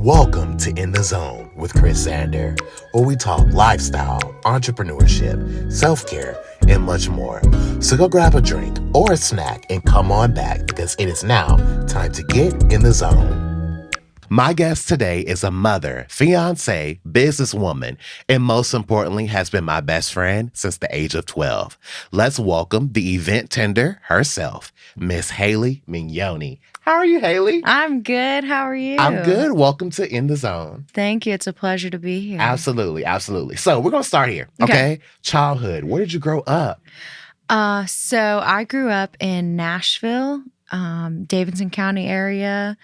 Welcome to In the Zone with Chris Zander, where we talk lifestyle, entrepreneurship, self-care, and much more. So go grab a drink or a snack and come on back because it is now time to get in the zone. My guest today is a mother, fiancé, businesswoman, and most importantly, has been my best friend since the age of 12. Let's welcome the EventTender herself, Miss Hailey Mignone. How are you, Hailey? I'm good. How are you? I'm good. Welcome to In the Zone. Thank you. It's a pleasure to be here. Absolutely. So we're going to start here, okay? Childhood. Where did you grow up? So I grew up in Nashville, Davidson County area.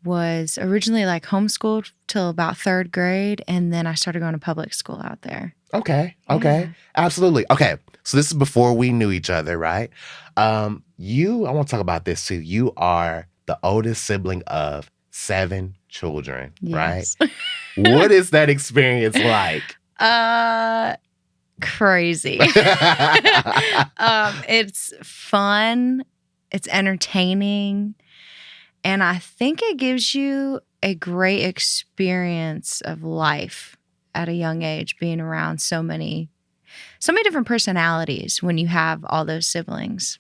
Was originally like homeschooled till about third grade, and then I started going to public school out there. Okay. Yeah. Absolutely. Okay. So this is before we knew each other, right? I want to talk about this too. You are the oldest sibling of 7 children, Yes. right? What is that experience like? Crazy. It's fun. It's entertaining. And I think it gives you a great experience of life at a young age, being around so many different personalities when you have all those siblings.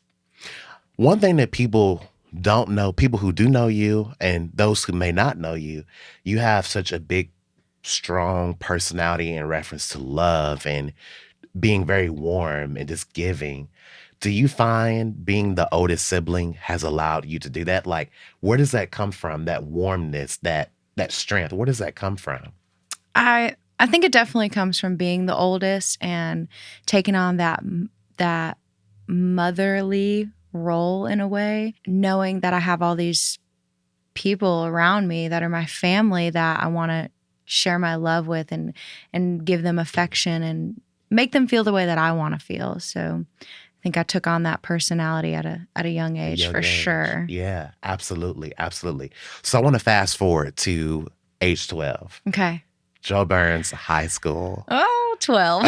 One thing that people don't know, people who do know you and those who may not know you, you have such a big, strong personality in reference to love and being very warm and just giving. Do you find being the oldest sibling has allowed you to do that? Like, where does that come from? That warmness, that strength, where does that come from? I think it definitely comes from being the oldest and taking on that motherly role in a way, knowing that I have all these people around me that are my family that I want to share my love with and give them affection and make them feel the way that I want to feel. So I think I took on that personality at a young age for sure. Yeah, absolutely. So I want to fast forward to age 12. Okay. Joe Burns High School. Oh, 12.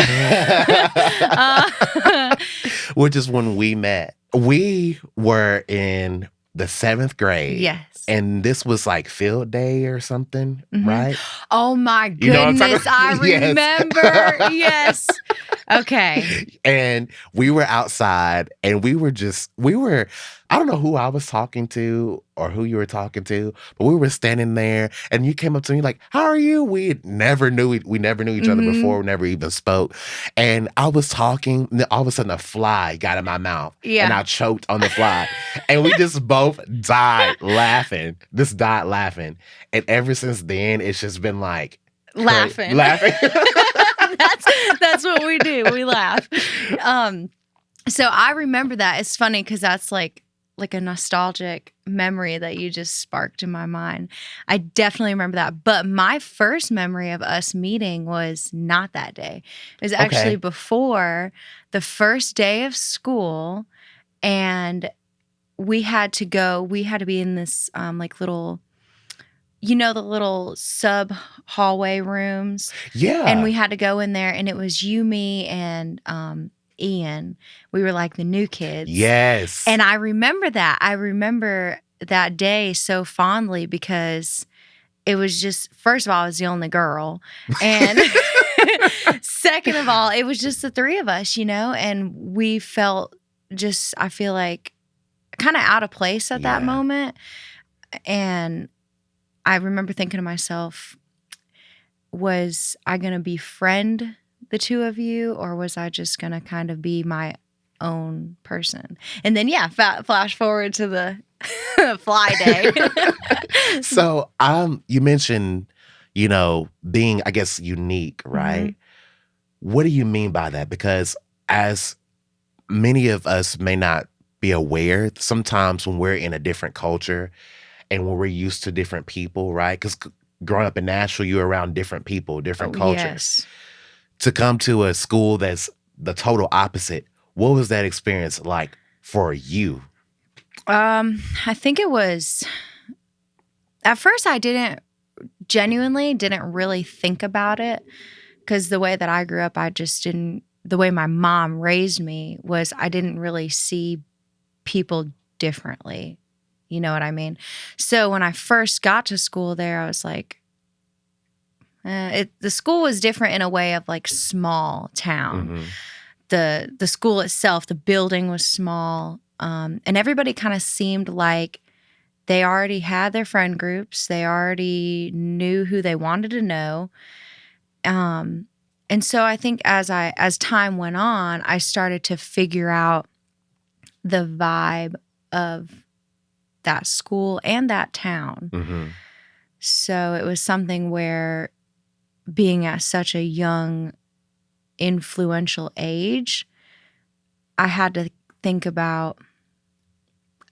Which is when we met. We were in the 7th grade. Yes. And this was like field day or something, right? Oh my goodness. You know what I'm talking about? I remember. Yes. Okay. And we were outside and we were, I don't know who I was talking to or who you were talking to, but we were standing there and you came up to me like, how are you? We never knew each other before. We never even spoke. And I was talking, and then all of a sudden a fly got in my mouth. Yeah. And I choked on the fly. And we just both died laughing. And ever since then, it's just been like laughing. That's what we do. We laugh. So I remember that. It's funny because that's like a nostalgic memory that you just sparked in my mind. I definitely remember that. But my first memory of us meeting was not that day. It was actually before the first day of school, and we had to be in this like little, the little sub hallway rooms. Yeah. And we had to go in there, and it was you, me, and Ian. We were like the new kids. Yes. And I remember that. I remember that day so fondly because it was just, first of all, I was the only girl. And second of all, it was just the 3 of us, and we felt I feel like kind of out of place at that moment. And I remember thinking to myself, was I going to befriend the 2 of you, or was I just going to kind of be my own person? And then, flash forward to the fly day. So you mentioned, being, I guess, unique, right? Mm-hmm. What do you mean by that? Because as many of us may not be aware, sometimes when we're in a different culture and when we're used to different people, right? Because growing up in Nashville, you're around different people, different cultures. Yes. To come to a school that's the total opposite, what was that experience like for you? I think it was, at first I didn't really think about it because the way that I grew up, the way my mom raised me was I didn't really see people differently. You know what I mean? So when I first got to school there, I was like, The school was different in a way of like small town. Mm-hmm. The school itself, the building was small, and everybody kind of seemed like they already had their friend groups. They already knew who they wanted to know. And so I think as time went on, I started to figure out the vibe of that school and that town. Mm-hmm. So it was something where being at such a young, influential age, I had to think about,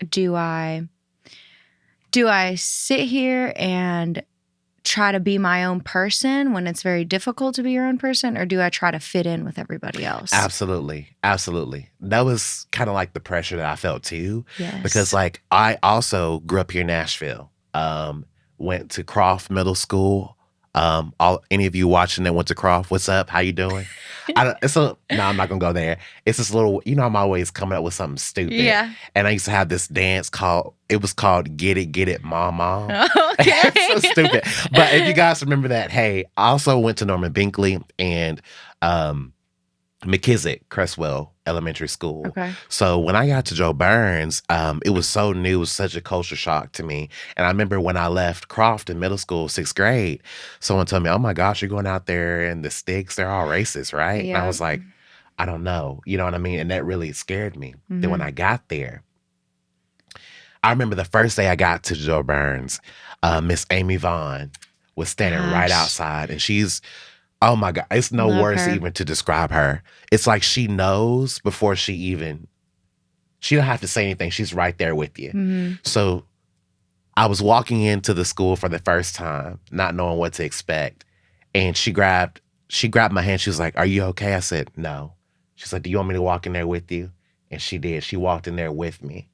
do I sit here and try to be my own person when it's very difficult to be your own person, or do I try to fit in with everybody else? Absolutely. That was kind of like the pressure that I felt too. Yes. Because like I also grew up here in Nashville. Went to Croft Middle School. Any of you watching that went to Croft, what's up? How you doing? No, I'm not gonna go there. It's this little, I'm always coming up with something stupid. Yeah. And I used to have this dance called Get It, Mom. Okay. It's so stupid. But if you guys remember that, hey, I also went to Norman Binkley and McKissick Crestwell Elementary School. Okay. So when I got to Joe Burns, it was so new. It was such a culture shock to me. And I remember when I left Croft in middle school, 6th grade, someone told me, oh my gosh, you're going out there and the sticks, they're all racist, right? Yep. And I was like, I don't know. You know what I mean? And that really scared me. Mm-hmm. Then when I got there, I remember the first day I got to Joe Burns, Miss Amy Vaughn was standing right outside, and she's, oh my God, it's no words even to describe her. It's like she knows before she don't have to say anything. She's right there with you. Mm-hmm. So I was walking into the school for the first time, not knowing what to expect. And she grabbed my hand. She was like, are you okay? I said, no. She's like, do you want me to walk in there with you? And she did. She walked in there with me.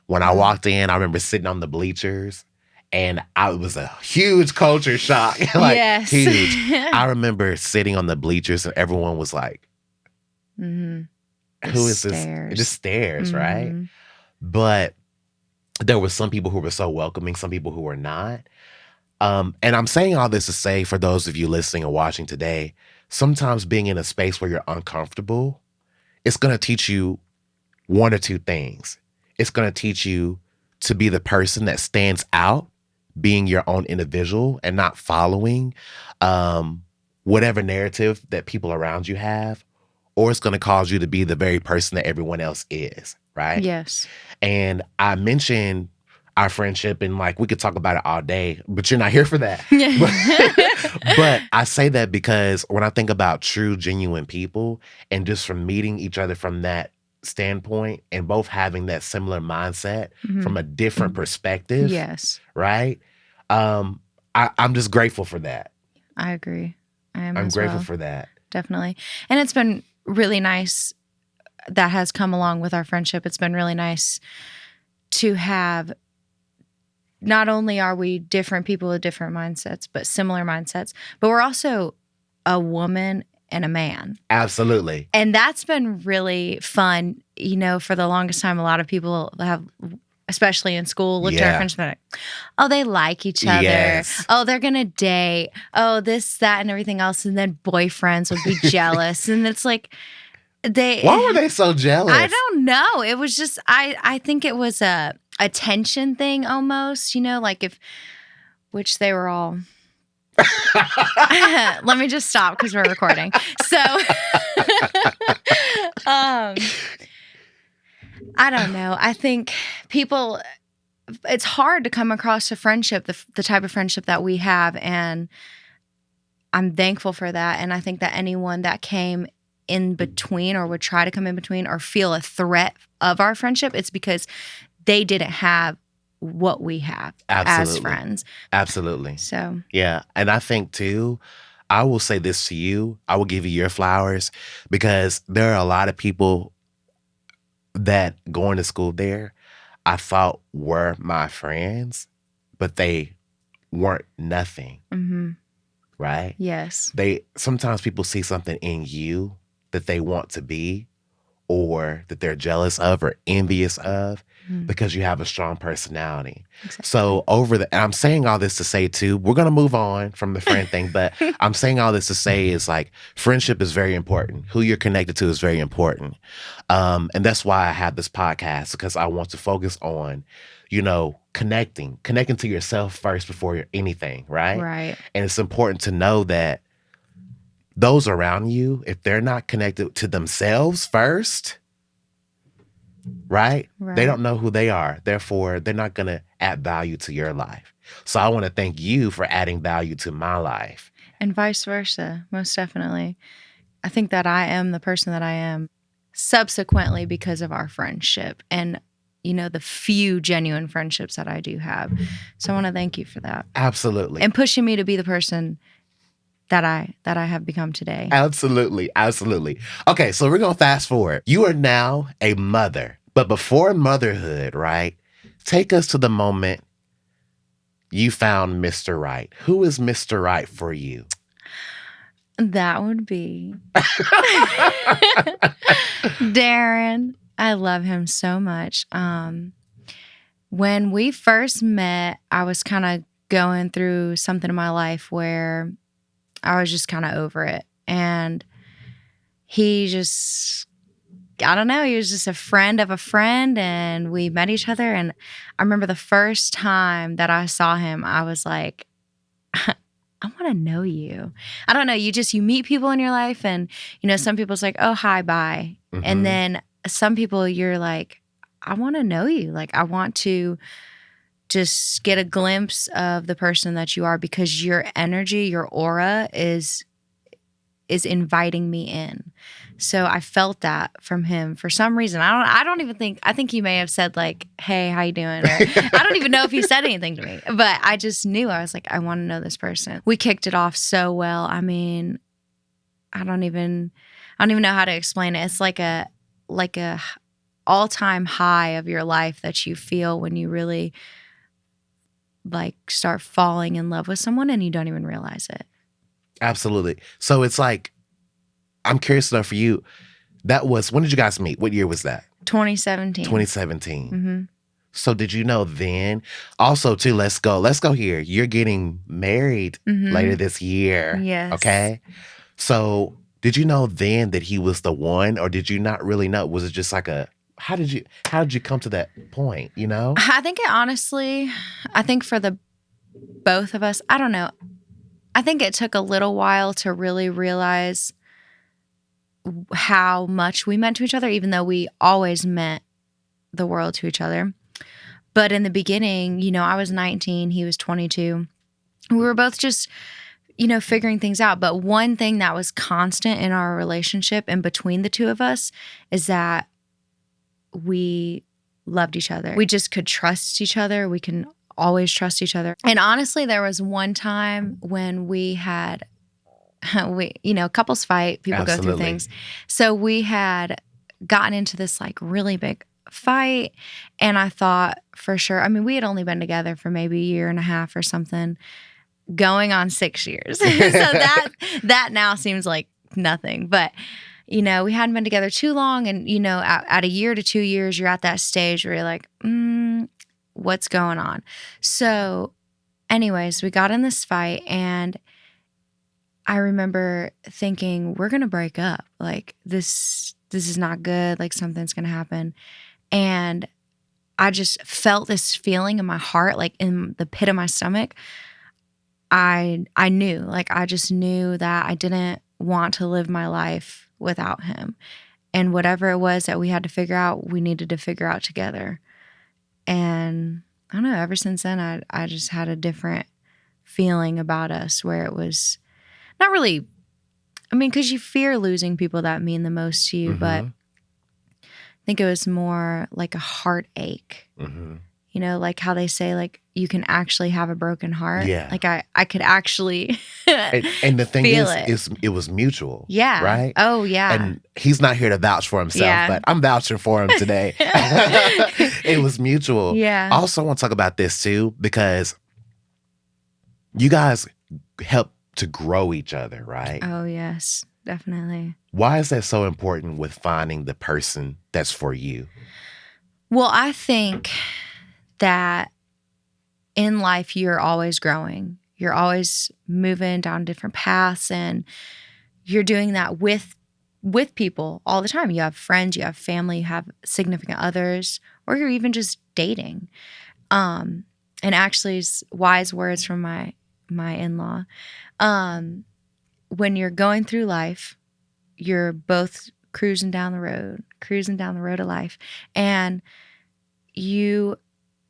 When I walked in, I remember sitting on the bleachers, and it was a huge culture shock. Yes. Huge. I remember sitting on the bleachers and everyone was like, mm-hmm. who is this? It just stares, mm-hmm. right? But there were some people who were so welcoming, some people who were not. And I'm saying all this to say, for those of you listening and watching today, sometimes being in a space where you're uncomfortable, it's going to teach you one or two things. It's going to teach you to be the person that stands out, being your own individual and not following whatever narrative that people around you have, or it's going to cause you to be the very person that everyone else is, right? Yes. And I mentioned our friendship, and like we could talk about it all day, but you're not here for that. But I say that because when I think about true, genuine people, and just from meeting each other from that standpoint and both having that similar mindset from a different perspective. Yes. Right? I'm just grateful for that. I agree. I'm grateful for that. Definitely. And it's been really nice that has come along with our friendship. It's been really nice to have, not only are we different people with different mindsets, but similar mindsets, but we're also a woman and a man. Absolutely. And that's been really fun. For the longest time, a lot of people have, especially in school, looked at our friends and they're like, oh, they like each other. Yes. Oh, they're going to date. Oh, this, that, and everything else. And then boyfriends would be jealous. And it's like, why were they so jealous? I don't know. It was just, I think it was a attention thing almost, which they were all. Let me just stop because we're recording. So, I don't know. I think it's hard to come across a friendship, the type of friendship that we have. And I'm thankful for that. And I think that anyone that came in between or would try to come in between or feel a threat of our friendship, it's because they didn't have what we have as friends. Absolutely. So, yeah. And I think too, I will say this to you. I will give you your flowers, because there are a lot of people that going to school there I thought were my friends, but they weren't nothing. Mm-hmm. Right? Yes. Sometimes people see something in you that they want to be, or that they're jealous of or envious of because you have a strong personality. Exactly. So and I'm saying all this to say too, we're going to move on from the friend thing, but I'm saying all this to say is like friendship is very important. Who you're connected to is very important. And that's why I have this podcast, because I want to focus on, connecting to yourself first before anything, right? Right. And it's important to know that those around you, if they're not connected to themselves first, right? They don't know who they are. Therefore, they're not going to add value to your life. So I want to thank you for adding value to my life. And vice versa, most definitely. I think that I am the person that I am subsequently because of our friendship and, the few genuine friendships that I do have. So I want to thank you for that. Absolutely. And pushing me to be the person that I have become today. Absolutely. Absolutely. Okay, so we're going to fast forward. You are now a mother. But before motherhood, right? Take us to the moment you found Mr. Right. Who is Mr. Right for you? That would be Darren. I love him so much. When we first met, I was kind of going through something in my life where I was just kind of over it. And he just, I don't know, he was just a friend of a friend, and we met each other. And I remember the first time that I saw him, I was like, I want to know you. I don't know. You meet people in your life, and, some people's like, oh, hi, bye. Mm-hmm. And then some people you're like, I want to know you. Like, I want to just get a glimpse of the person that you are, because your energy, your aura is inviting me in. So I felt that from him for some reason. I think he may have said like, hey, how you doing? Or, I don't even know if he said anything to me, but I just knew. I was like, I want to know this person. We kicked it off so well. I mean, I don't even know how to explain it. It's like a all-time high of your life that you feel when you really like start falling in love with someone and you don't even realize it. Absolutely. So it's like, I'm curious to know for you, when did you guys meet? What year was that? 2017. 2017. Mm-hmm. So did you know then? Also, too, let's go here. You're getting married later this year. Yes. Okay. So did you know then that he was the one, or did you not really know? Was it just like how did you come to that point, I think for the both of us, I don't know. I think it took a little while to really realize how much we meant to each other, even though we always meant the world to each other. But in the beginning, I was 19, he was 22. We were both just, figuring things out. But one thing that was constant in our relationship and between the two of us is that we loved each other. We just could trust each other. We can always trust each other. And honestly, there was one time when we had, couples fight, people Absolutely. go through things. So we had gotten into this like really big fight. And I thought for sure, we had only been together for maybe a year and a half or something, going on 6 years. So that now seems like nothing. But, we hadn't been together too long. And, at a year to 2 years, you're at that stage where you're like, what's going on? So anyways, we got in this fight, and I remember thinking, we're going to break up. Like, this is not good. Like, something's going to happen. And I just felt this feeling in my heart, like in the pit of my stomach. I knew, I just knew that I didn't want to live my life without him. And whatever it was that we had to figure out, we needed to figure out together. And I don't know, ever since then, I just had a different feeling about us, where it was not really, because you fear losing people that mean the most to you, but I think it was more like a heartache. Mm-hmm. Like how they say, like, you can actually have a broken heart. Yeah. Like I could actually and the thing is it was mutual. Yeah. Right? Oh, yeah. And he's not here to vouch for himself, but I'm vouching for him today. It was mutual. Yeah. I also want to talk about this too, because you guys help to grow each other, right? Oh, yes. definitely. Why is that so important with finding the person that's for you? Well, I think that in life, you're always growing. You're always moving down different paths, and you're doing that with people all the time. You have friends, you have family, you have significant others, or you're even just dating. And actually, wise words from my in-law. When you're going through life, you're both cruising down the road of life, and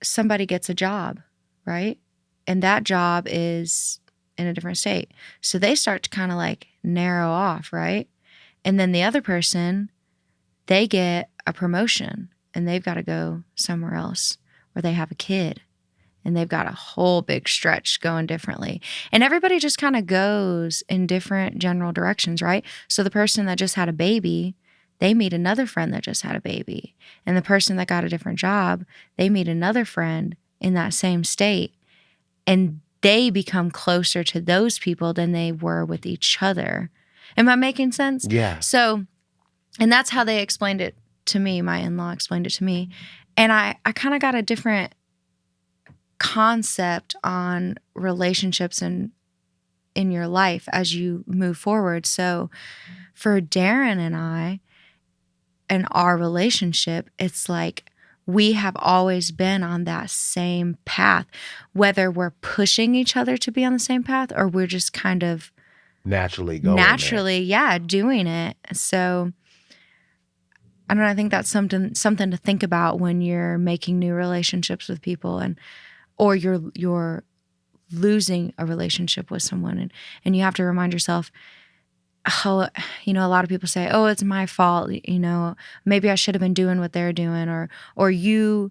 somebody gets a job, right? And that job is in a different state. So they start to kind of like narrow off, right? And then the other person, they get a promotion and they've got to go somewhere else, or they have a kid and they've got a whole big stretch going differently. And everybody just kind of goes in different general directions, right? So the person that just had a baby, they meet another friend that just had a baby. And the person that got a different job, they meet another friend in that same state. And they become closer to those people than they were with each other. Am I making sense? Yeah. So, and that's how they explained it to me. My in-law explained it to me. And I kind of got a different concept on relationships and in your life as you move forward. So for Darren and I and our relationship, it's like we have always been on that same path, whether we're pushing each other to be on the same path or we're just kind of naturally going doing it. So I don't know, I think that's something to think about when you're making new relationships with people, or you're losing a relationship with someone, and you have to remind yourself, a lot of people say, oh, it's my fault, maybe I should have been doing what they're doing, or you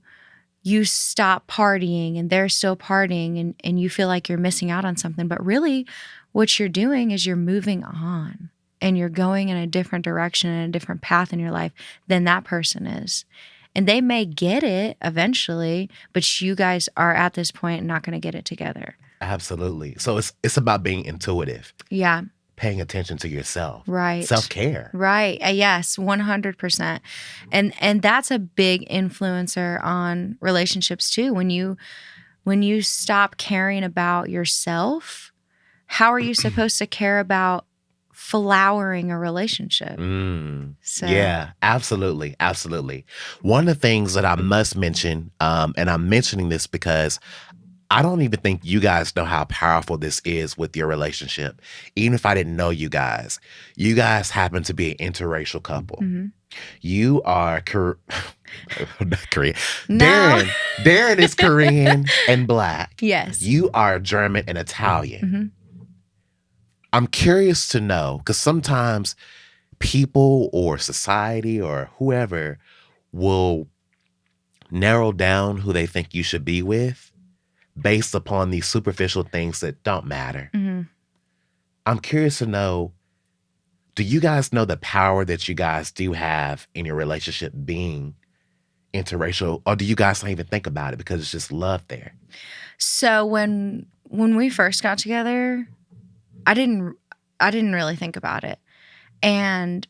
stop partying and they're still partying, and you feel like you're missing out on something. But really what you're doing is you're moving on and you're going in a different direction and a different path in your life than that person is. And they may get it eventually, but you guys are at this point not going to get it together. Absolutely. So it's about being intuitive. Yeah. Paying attention to yourself. Right. Self-care. Right. Yes, 100%. And that's a big influencer on relationships too. When you stop caring about yourself, how are you supposed to care about flowering a relationship? So. Yeah, absolutely. Absolutely. One of the things that I must mention, and I'm mentioning this because I don't even think you guys know how powerful this is with your relationship. Even if I didn't know you guys happen to be an interracial couple. Mm-hmm. You are not Korean. No. Darren is Korean and Black. Yes. You are German and Italian. Mm-hmm. I'm curious to know, because sometimes people or society or whoever will narrow down who they think you should be with based upon these superficial things that don't matter. Mm-hmm. I'm curious to know, do you guys know the power that you guys do have in your relationship being interracial, or do you guys not even think about it because it's just love there? So when we first got together, I didn't really think about it. And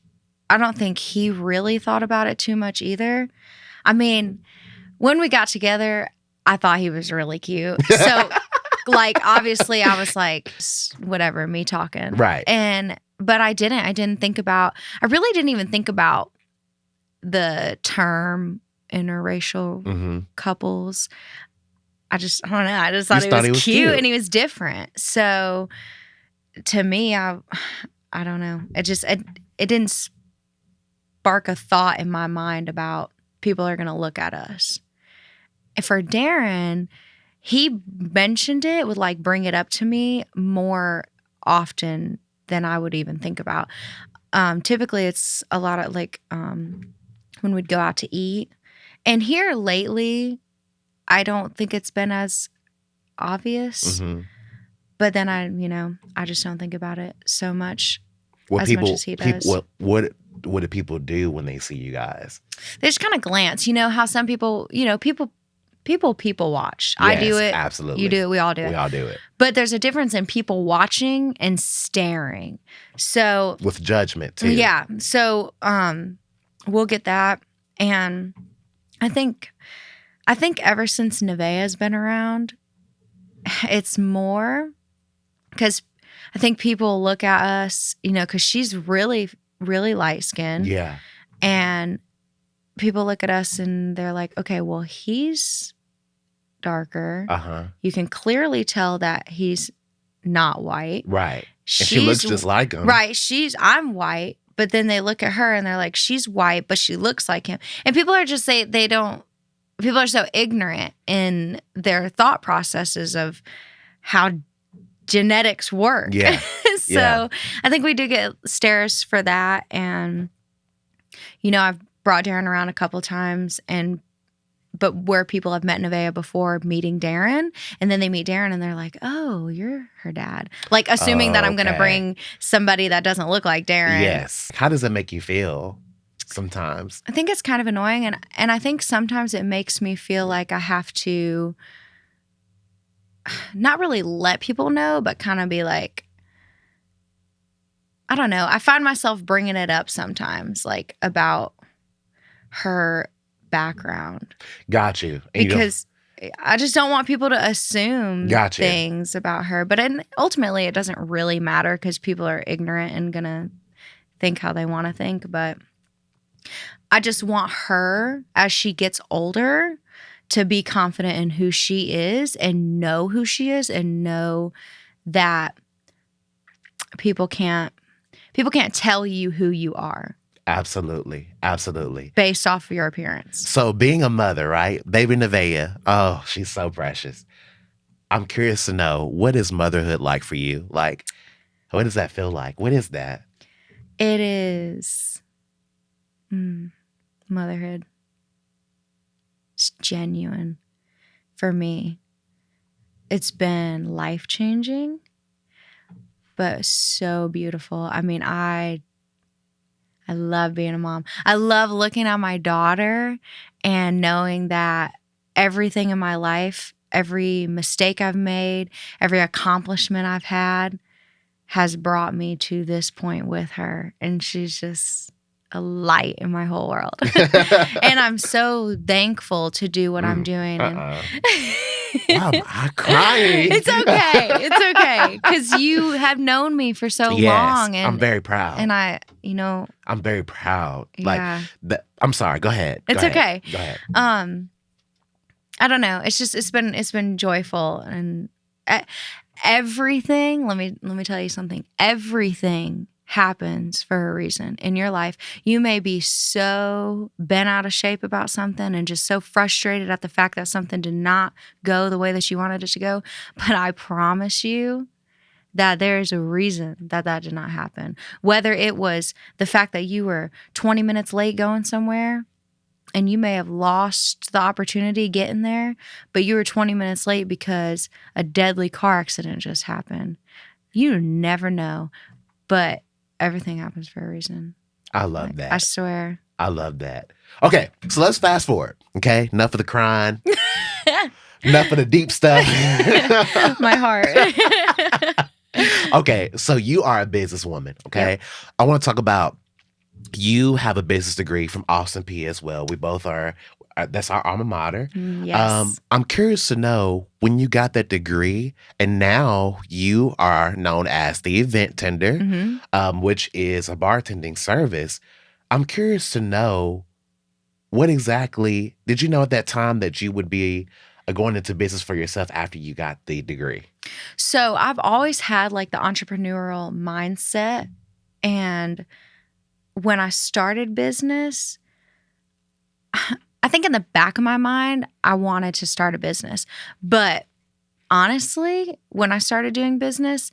I don't think he really thought about it too much either. I mean, when we got together, I thought he was really cute. So obviously I was like, whatever, me talking. Right. But I really didn't even think about the term interracial couples. I don't know. I just thought he was cute and he was different. So to me, I don't know. It didn't spark a thought in my mind about people are going to look at us. And for Darren, he mentioned it, would bring it up to me more often than I would even think about. Typically, it's a lot of when we'd go out to eat. And here lately, I don't think it's been as obvious. Mm-hmm. But then I just don't think about it so much much as he does. What do people do when they see you guys? They just kind of glance. You know how some people, people people watch. I do it. Absolutely. You do it. We all do it. We all do it. But there's a difference in people watching and staring. So with judgment too. Yeah. So we'll get that. And I think ever since Nevaeh's been around, it's more because I think people look at us, because she's really, really light skinned. Yeah. And people look at us and they're like, okay, well, he's darker. Uh-huh. You can clearly tell that he's not white. Right. And she looks just like him. Right. I'm white, but then they look at her and they're like, she's white, but she looks like him. And people are just people are so ignorant in their thought processes of how genetics work. Yeah. So I think we do get stares for that. And, I've brought Darren around a couple times but where people have met Nevaeh before meeting Darren, and then they meet Darren and they're like, oh, you're her dad. Like assuming that I'm going to bring somebody that doesn't look like Darren. Yes. How does that make you feel sometimes? I think it's kind of annoying. And I think sometimes it makes me feel like I have to not really let people know, but kind of be like, I don't know. I find myself bringing it up sometimes, like about her background. Got you. And because I just don't want people to assume things about her. But ultimately, it doesn't really matter because people are ignorant and going to think how they want to think. But I just want her, as she gets older, to be confident in who she is and know who she is and know that people can't tell you who you are. Absolutely. Absolutely. Based off of your appearance. So being a mother, right? Baby Nevaeh, oh, she's so precious. I'm curious to know, what is motherhood like for you? Like, what does that feel like? What is that? It is motherhood. It's genuine for me. It's been life-changing, but so beautiful. I mean, I love being a mom. I love looking at my daughter and knowing that everything in my life, every mistake I've made, every accomplishment I've had has brought me to this point with her. And she's just a light in my whole world. And I'm so thankful to do what I'm doing. Wow, I'm crying. It's okay. It's okay. Because you have known me for so long. And I'm very proud. And I'm very proud. Yeah. Like, I'm sorry. Go ahead. It's okay. Go ahead. I don't know. It's been joyful and everything. Let me tell you something. Everything happens for a reason in your life. You may be so bent out of shape about something and just so frustrated at the fact that something did not go the way that you wanted it to go. But I promise you that there is a reason that did not happen. Whether it was the fact that you were 20 minutes late going somewhere and you may have lost the opportunity getting there, but you were 20 minutes late because a deadly car accident just happened. You never know. But everything happens for a reason. I love that. I swear. I love that. Okay, so let's fast forward. Okay, enough of the crying. Enough of the deep stuff. My heart. Okay, so you are a businesswoman, okay? Yep. I want to talk about, you have a business degree from Austin P as well. We both are, that's our alma mater. Yes. I'm curious to know, when you got that degree, and now you are known as the EventTender, which is a bartending service. I'm curious to know, what exactly, did you know at that time that you would be going into business for yourself after you got the degree? So I've always had like the entrepreneurial mindset. And when I started business, I think in the back of my mind, I wanted to start a business. But honestly, when I started doing business,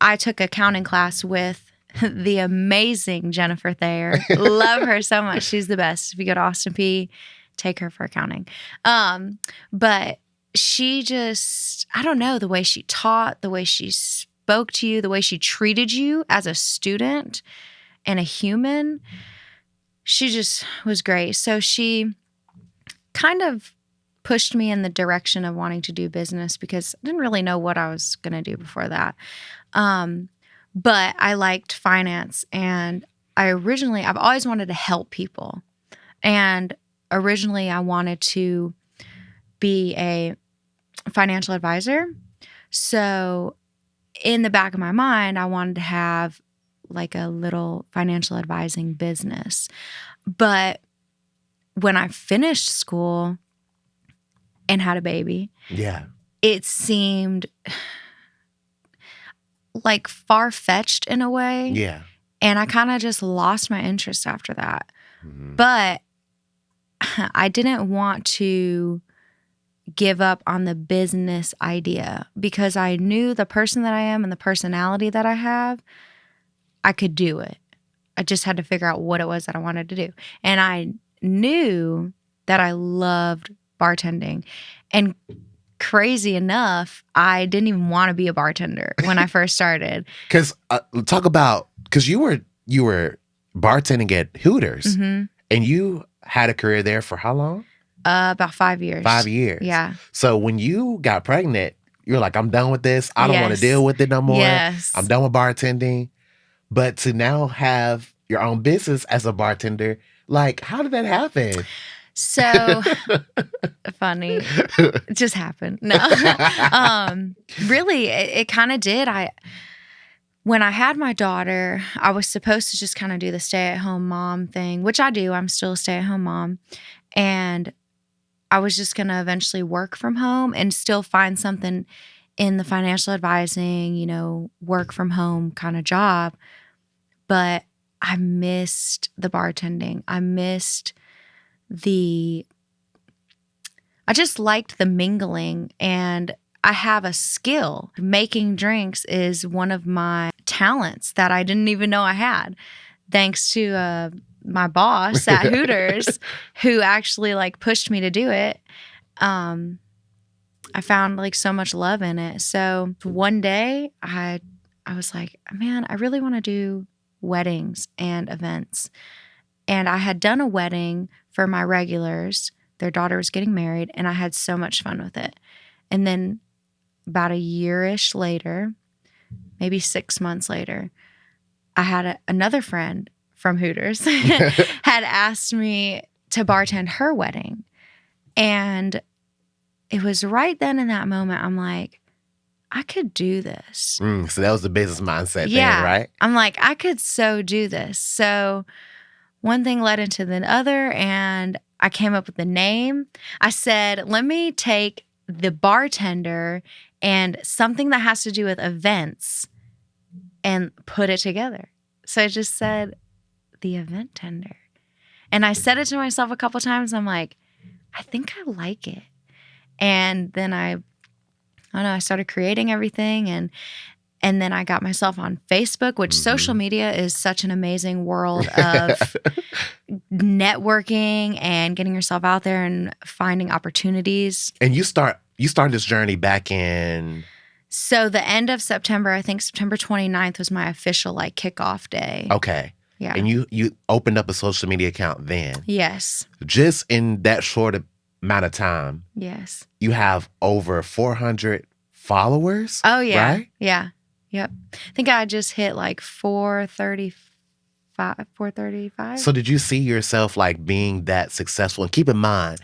I took accounting class with the amazing Jennifer Thayer. Love her so much. She's the best. If you go to Austin P, take her for accounting. But she just, I don't know, the way she taught, the way she spoke to you, the way she treated you as a student and a human, she just was great. So she kind of pushed me in the direction of wanting to do business because I didn't really know what I was going to do before that. But I liked finance, and I've always wanted to help people. And originally I wanted to be a financial advisor. So in the back of my mind, I wanted to have like a little financial advising business. But when I finished school and had a baby, it seemed like far-fetched in a way. Yeah. And I kind of just lost my interest after that. Mm-hmm. But I didn't want to give up on the business idea because I knew the person that I am and the personality that I have, I could do it. I just had to figure out what it was that I wanted to do. And I knew that I loved bartending. And crazy enough, I didn't even want to be a bartender when I first started. Because you were bartending at Hooters, Mm-hmm. and you had a career there for how long? About 5 years. 5 years. Yeah. So when you got pregnant, you're like, I'm done with this. I don't want to Yes. deal with it no more. Yes. I'm done with bartending. But to now have your own business as a bartender, like, how did that happen? So funny. It just happened. No. Really, it kind of did. When I had my daughter, I was supposed to just kind of do the stay-at-home mom thing, which I do. I'm still a stay-at-home mom. And I was just going to eventually work from home and still find something in the financial advising, work from home kind of job. But I missed the bartending. I just liked the mingling, and I have a skill. Making drinks is one of my talents that I didn't even know I had, thanks to my boss at Hooters, who actually pushed me to do it. I found so much love in it. So one day I was like, man, I really want to do weddings and events. And I had done a wedding for my regulars. Their daughter was getting married, and I had so much fun with it. And then about a year-ish later, maybe 6 months later, I had another friend from Hooters had asked me to bartend her wedding. And it was right then in that moment, I'm like, I could do this. So that was the business mindset Yeah. thing, right? I'm like, I could so do this. So one thing led into the other, and I came up with the name. I said, let me take the bartender and something that has to do with events and put it together. So I just said, the EventTender. And I said it to myself a couple times. I'm like, I think I like it. And then I started creating everything, and then I got myself on Facebook, which social media is such an amazing world of networking and getting yourself out there and finding opportunities. And you started this journey back in... So the end of September, I think September 29th was my official kickoff day. Okay. Yeah. And you opened up a social media account then. Yes. Just in that short amount of time. Yes. You have over 400 followers. Oh, yeah. Right? Yeah. Yep. I think I just hit 435. So did you see yourself being that successful? And keep in mind,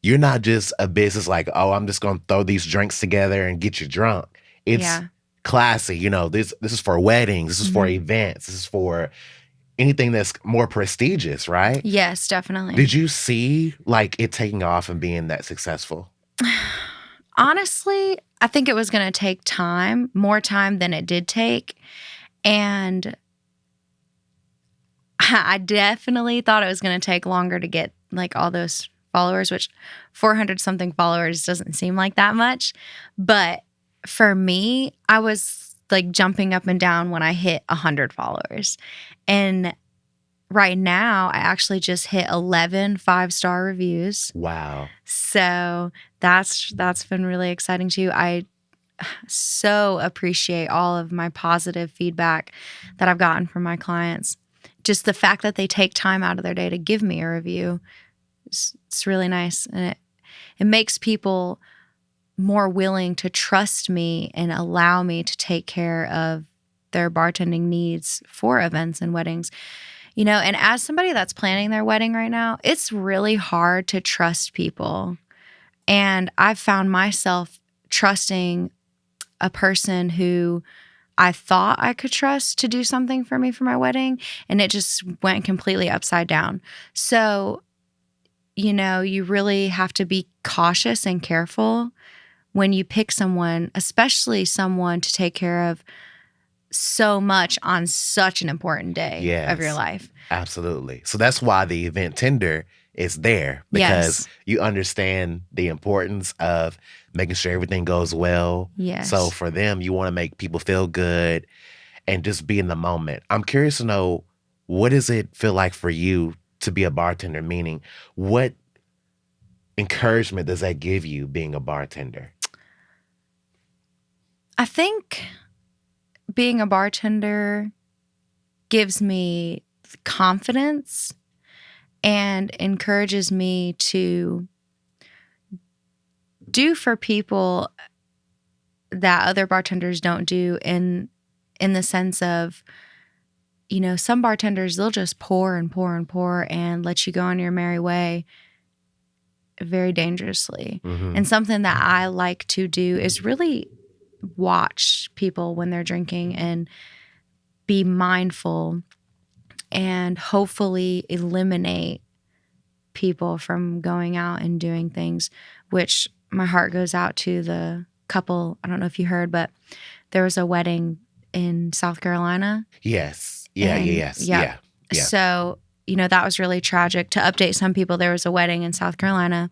you're not just a business I'm just going to throw these drinks together and get you drunk. It's classy. This is for weddings. This is for events. This is for anything that's more prestigious, right? Yes, definitely. Did you see it taking off and being that successful? Honestly, I think it was going to take time, more time than it did take. And I definitely thought it was going to take longer to get all those followers, which 400 something followers doesn't seem like that much. But for me, I was jumping up and down when I hit 100 followers. And right now, I actually just hit 11 5-star reviews. Wow. So that's been really exciting too. I so appreciate all of my positive feedback that I've gotten from my clients. Just the fact that they take time out of their day to give me a review, it's really nice. And it makes people more willing to trust me and allow me to take care of their bartending needs for events and weddings. And as somebody that's planning their wedding right now, it's really hard to trust people. And I've found myself trusting a person who I thought I could trust to do something for me for my wedding, and it just went completely upside down. So, you really have to be cautious and careful when you pick someone, especially someone to take care of so much on such an important day of your life. Absolutely. So that's why the event tender is there, because you understand the importance of making sure everything goes well. Yes. So for them, you want to make people feel good and just be in the moment. I'm curious to know, what does it feel like for you to be a bartender? Meaning, what encouragement does that give you being a bartender? I think being a bartender gives me confidence and encourages me to do for people that other bartenders don't do, in the sense of, some bartenders, they'll just pour and pour and pour and let you go on your merry way very dangerously. Mm-hmm. And something that I like to do is really watch people when they're drinking and be mindful and hopefully eliminate people from going out and doing things, which my heart goes out to the couple. I don't know if you heard, but there was a wedding in South Carolina. Yes. Yeah. So, that was really tragic. To update some people, there was a wedding in South Carolina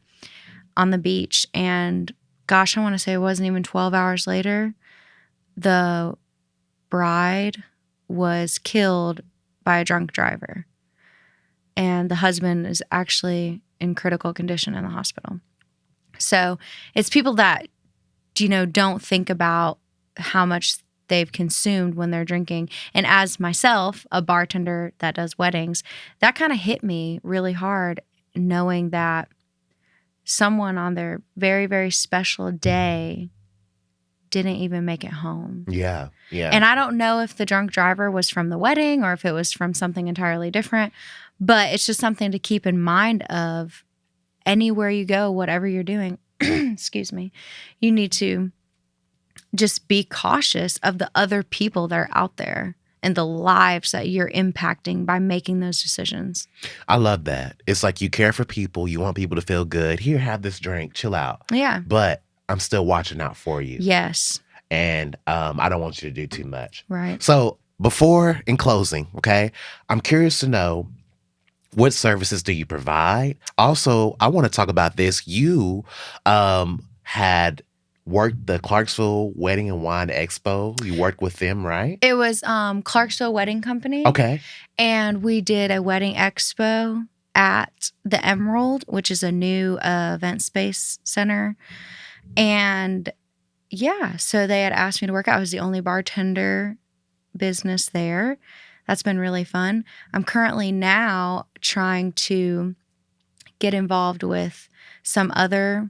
on the beach, and gosh, I want to say it wasn't even 12 hours later, the bride was killed by a drunk driver. And the husband is actually in critical condition in the hospital. So it's people that, don't think about how much they've consumed when they're drinking. And as myself, a bartender that does weddings, that kind of hit me really hard, knowing that someone on their very, very special day didn't even make it home. Yeah. And I don't know if the drunk driver was from the wedding or if it was from something entirely different, but it's just something to keep in mind of anywhere you go, whatever you're doing, excuse me, you need to just be cautious of the other people that are out there and the lives that you're impacting by making those decisions. I love that. It's like you care for people. You want people to feel good. Here, have this drink. Chill out. Yeah. But I'm still watching out for you. Yes. And I don't want you to do too much. Right. So before, in closing, okay, I'm curious to know, what services do you provide? Also, I want to talk about this. You had worked the Clarksville Wedding and Wine Expo. You worked with them, right? It was Clarksville Wedding Company. Okay. And we did a wedding expo at the Emerald, which is a new event space center. And so they had asked me to work out. I was the only bartender business there. That's been really fun. I'm currently now trying to get involved with some other,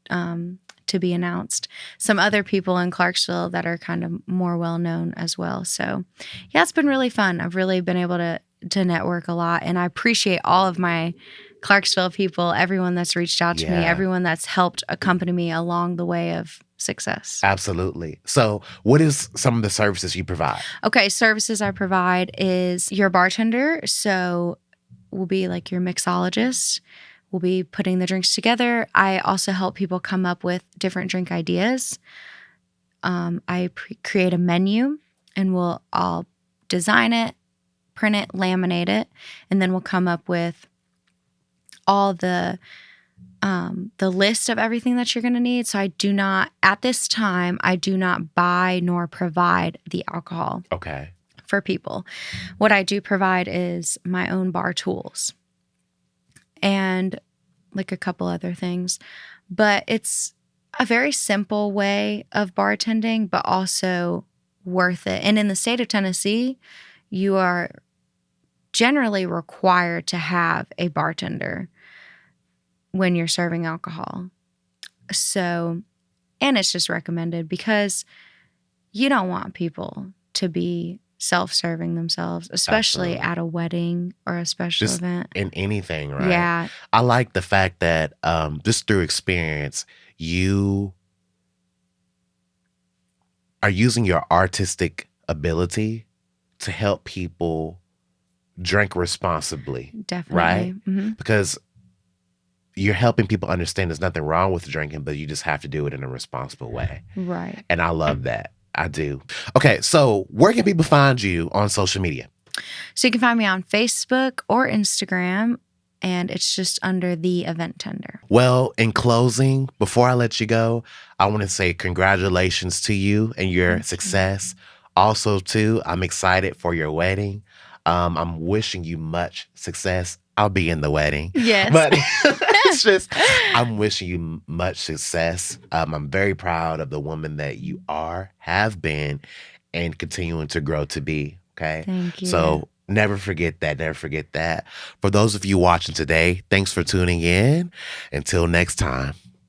to be announced, some other people in Clarksville that are kind of more well-known as well. So it's been really fun. I've really been able to network a lot, and I appreciate all of my Clarksville people, everyone that's reached out to me, everyone that's helped accompany me along the way of success. Absolutely. So what is some of the services you provide? Okay, services I provide is your bartender. So we'll be like your mixologist. We'll be putting the drinks together. I also help people come up with different drink ideas. I create a menu, and I'll design it, print it, laminate it, and then we'll come up with all the list of everything that you're going to need. So at this time, I do not buy nor provide the alcohol. Okay. For people. What I do provide is my own bar tools and like a couple other things. But it's a very simple way of bartending, but also worth it. And in the state of Tennessee, you are generally required to have a bartender. when you're serving alcohol. So, and it's just recommended because you don't want people to be self-serving themselves, especially Absolutely. at a wedding or a special Just event. in anything, right? Yeah. I like the fact that just through experience, you are using your artistic ability to help people drink responsibly, Definitely. right? Mm-hmm. Because you're helping people understand there's nothing wrong with drinking, but you just have to do it in a responsible way. Right. And I love that. I do. Okay, so where can people find you on social media? So you can find me on Facebook or Instagram, and it's just under the EventTender. Well, in closing, before I let you go, I want to say congratulations to you and your success. Also, too, I'm excited for your wedding. I'm wishing you much success. I'll be in the wedding. Yes. But it's just, I'm wishing you much success. I'm very proud of the woman that you are, have been, and continuing to grow to be. Okay. Thank you. So never forget that. Never forget that. For those of you watching today, thanks for tuning in. Until next time.